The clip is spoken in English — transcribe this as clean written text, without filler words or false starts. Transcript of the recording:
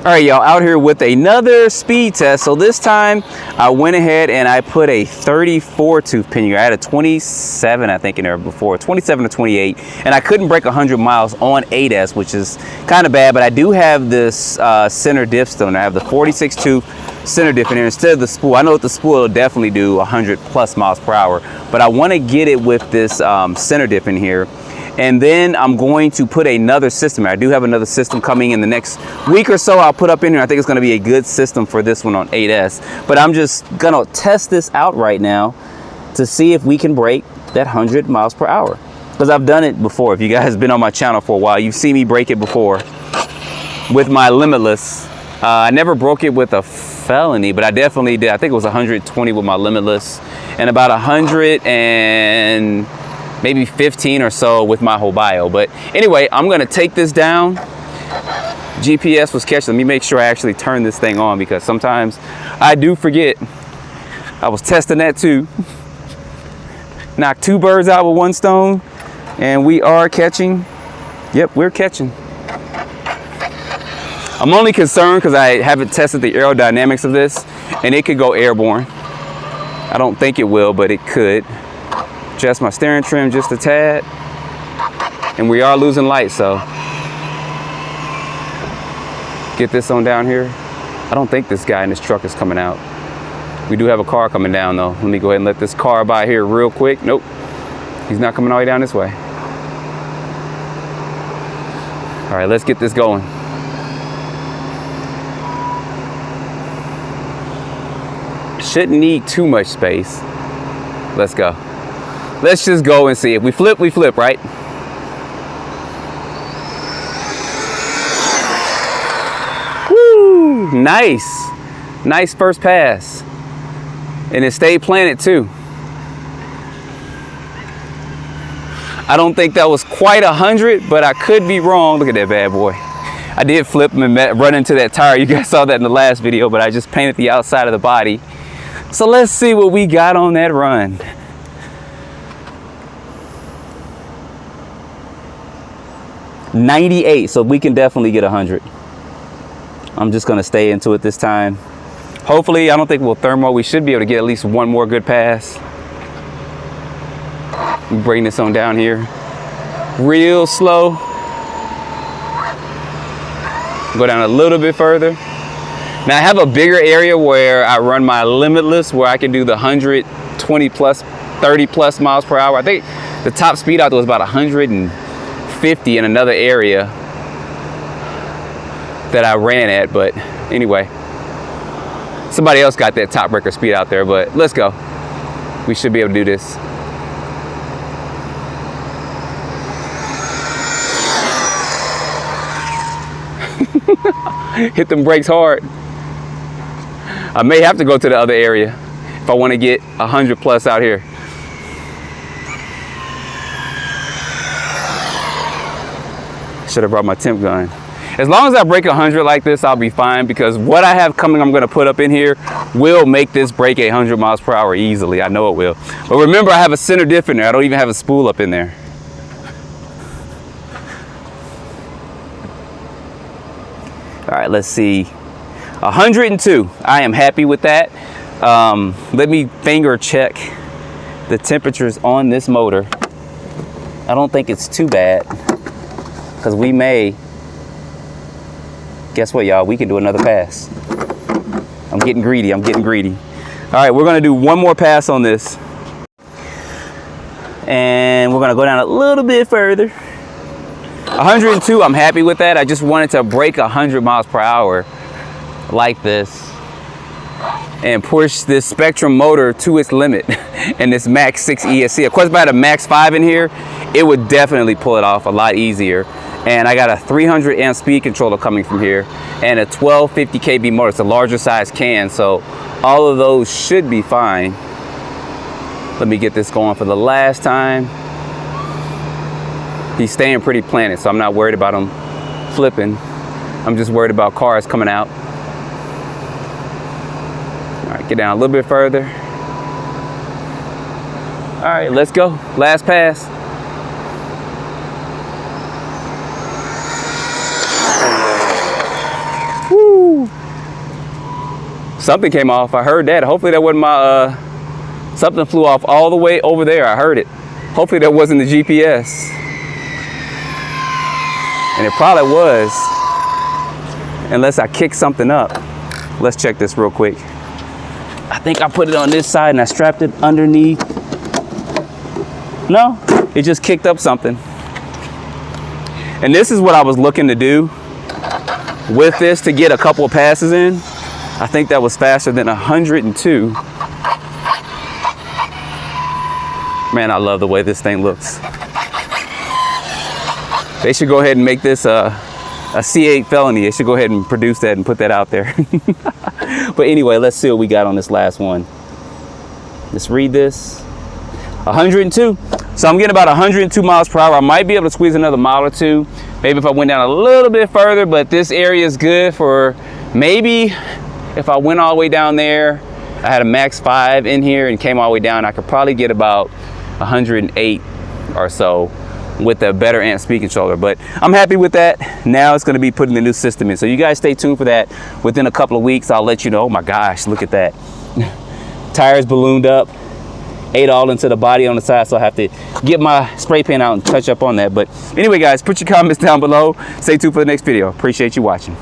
All right, y'all, out here with another speed test. So this time I went ahead and I put a 34 tooth pin here. I had a 27, I think, in there before, 27 to 28, and I couldn't break 100 miles on 8S, which is kind of bad, but I do have this center diff still, and I have the 46 tooth center diff in here instead of the spool. I know what the spool will definitely do 100 plus miles per hour, but I want to get it with this center diff in here. And then I'm going to put another system. I do have another system coming in the next week or so. I'll put up in here. I think it's going to be a good system for this one on 8S. But I'm just going to test this out right now to see if we can break that 100 miles per hour. Because I've done it before. If you guys have been on my channel for a while, you've seen me break it before with my Limitless. I never broke it with a Felony, but I definitely did. I think it was 120 with my Limitless and about 100 and maybe 15 or so with my whole bio. But anyway, I'm gonna take this down. GPS was catching. Let me make sure I actually turn this thing on, because sometimes I do forget. I was testing that too. Knocked two birds out with one stone, and we are catching. Yep, we're catching. I'm only concerned because I haven't tested the aerodynamics of this, and it could go airborne. I don't think it will, but it could. Adjust my steering trim just a tad, and we are losing light, so get this on down here. I don't think this guy in this truck is coming out. We do have a car coming down though. Let me go ahead and let this car by here real quick. Nope, he's not coming all the way down this way. All right, let's get this going. Shouldn't need too much space. Let's go. Let's just go and see. If we flip, right? Woo! Nice. Nice first pass. And it stayed planted too. I don't think that was quite 100, but I could be wrong. Look at that bad boy. I did flip and run into that tire. You guys saw that in the last video, but I just painted the outside of the body. So let's see what we got on that run. .98, so we can definitely get 100. I'm just gonna stay into it this time. Hopefully, I don't think we'll thermo. We should be able to get at least one more good pass. We bring this on down here, real slow. Go down a little bit further. Now I have a bigger area where I run my Limitless, where I can do the 120 plus, 30 plus miles per hour. I think the top speed out there was about 150 in another area that I ran at, but anyway, somebody else got that top record speed out there. But let's go. We should be able to do this. Hit them brakes hard. I may have to go to the other area if I want to get 100 plus out here. Should have brought my temp gun. As long as I break 100 like this, I'll be fine, because what I have coming, I'm going to put up in here, will make this break 100 miles per hour easily. I know it will. But remember, I have a center diff in there. I don't even have a spool up in there. All right, let's see. 102. I am happy with that. Let me finger check the temperatures on this motor. I don't think it's too bad, because we may, guess what, y'all, we can do another pass. I'm getting greedy. I'm getting greedy. All right, we're gonna do one more pass on this, and we're gonna go down a little bit further. 102, I'm happy with that. I just wanted to break 100 miles per hour like this and push this Spectrum motor to its limit and this Max 6 ESC. Of course, if I had a Max 5 in here, it would definitely pull it off a lot easier. And I got a 300 amp speed controller coming from here and a 1250 kV motor. It's a larger size can, so all of those should be fine. Let me get this going for the last time. He's staying pretty planted, so I'm not worried about him flipping. I'm just worried about cars coming out. All right, get down a little bit further. All right, let's go. Last pass. Woo! Something came off. I heard that. Hopefully that wasn't my, something flew off all the way over there. I heard it. Hopefully that wasn't the GPS. And it probably was, unless I kicked something up. Let's check this real quick. I think I put it on this side and I strapped it underneath. No, it just kicked up something. And this is what I was looking to do with this to get a couple of passes in. I think that was faster than 102. Man, I love the way this thing looks. They should go ahead and make this a C8 felony. They should go ahead and produce that and put that out there. But anyway, let's see what we got on this last one. Let's read this. 102. So I'm getting about 102 miles per hour. I might be able to squeeze another mile or two. Maybe if I went down a little bit further, but this area is good for maybe if I went all the way down there, I had a max 5 in here and came all the way down, I could probably get about 108 or so with a better amp speed controller. But I'm happy with that. Now it's going to be putting the new system in. So you guys stay tuned for that. Within a couple of weeks, I'll let you know. Oh my gosh, look at that. Tires ballooned up. Ate all into the body on the side, so I have to get my spray paint out and touch up on that. But anyway, guys, put your comments down below. Stay tuned for the next video. Appreciate you watching.